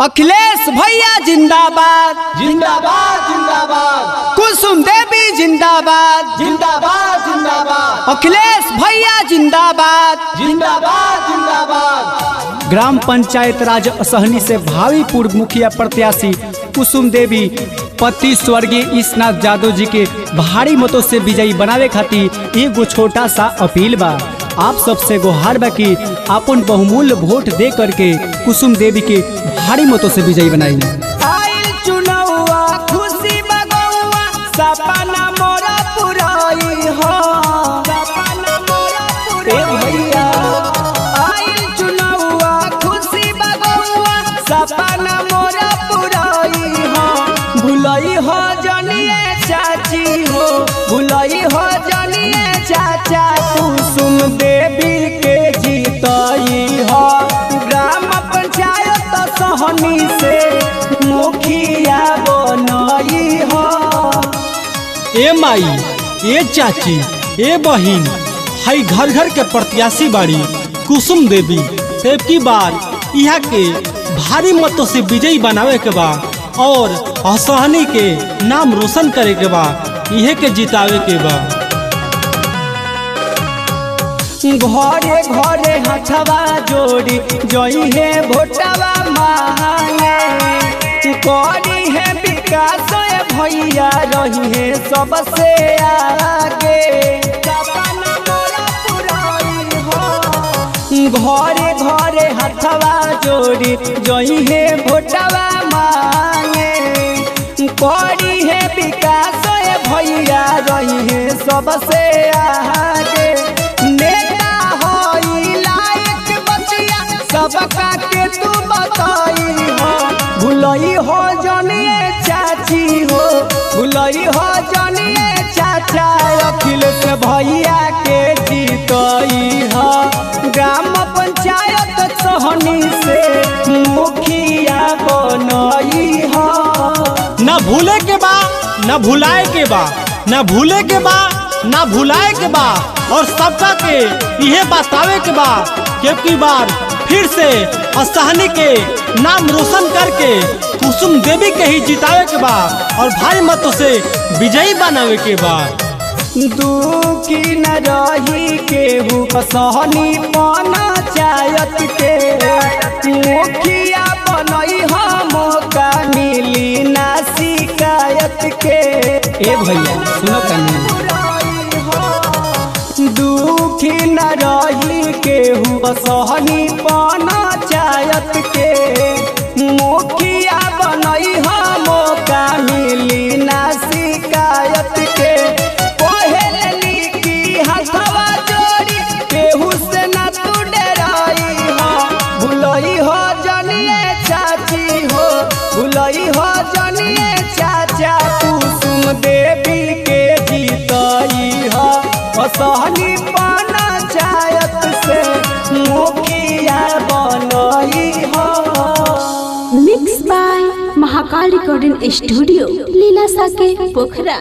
अखिलेश भैया जिंदाबाद जिंदाबाद जिंदाबाद। कुसुम देवी जिंदाबाद जिंदाबाद जिंदाबाद। अखिलेश भैया जिंदाबाद जिंदाबाद जिंदाबाद। ग्राम पंचायत राज असहनी से भावी पूर्व मुखिया प्रत्याशी कुसुम देवी पति स्वर्गीय ईशनाथ यादव जी के भारी मतों से विजयी बनावे खातिर एगो छोटा सा अपील बा। आप सबसे गुहार बा कि अपन बहुमूल्य वोट दे करके कुसुम देवी के भारी मतों से विजयी बनाई। आइल चुनावा खुशी बगौआ सपना मोरा पुराई हो। सपना मोरा पुराई भैया। आइल चुनावा खुशी बगौआ सपना मोरा पुराई हो। भुलई हो जनिए चाची हो। भुलई हो जनिए चाचा कुसुम देवी के जीतई हो। ग्राम पंचायत सहनी से मुखिया बनई हो। ए माई, ए चाची, ए बहिन, हई घर घर के प्रत्याशी बाड़ी कुसुम देवी। अब की बार यहाँ के भारी मतों से विजयी बनावे के बा और असहनी के नाम रोशन करे के बा, इहे के जितावे के बा। घरे घरे हथवा जोड़ी जई है भोटवा मांगे। करी है विकास भैया रही है सबसे आगे। सपना मोरा पुराई हो। घरे घरे हथवा जोड़ी जई है भोटवा मांगे। करी है विकास भैया रही है सबसे आगे। सबका के तू बताई हो। भुलई हो जनिए चाची हो। भुलई हो जनिए चाचा अखिलेश भैया के जीतई हो। ग्राम पंचायत सहनी से मुखिया बनई हो। न भूले के बा, न भुलाए के बा, न भूले के बा, न भुलाए के बा और सबका के यह बतावे के बा कि अब की बार फिर से असहनी के नाम रोशन करके कुसुम देवी के ही जितावे के बा और भारी मतों से विजयी बनावे के बा। दुखी न रही केहू असहनी पंचायत के मुखिया बनई हो। मौका मिली ना शिकायत के। ए भैया सुनो कन्या, दुखी न रही केहू असहनी पंचायत के मुखिया बनई हो। मौका मिली ना शिकायत के। पहली की हथवा जोड़ी केहू से न तू डराई हो। भुलई हो जनिए चाची हो। भुलई हो जनिए चाचा कुसुम देवी के जीतई हो। असहनी पंचायत से मुखिया बनई हो। Mix by Mahakal recording studio लीलासा के पोखरा।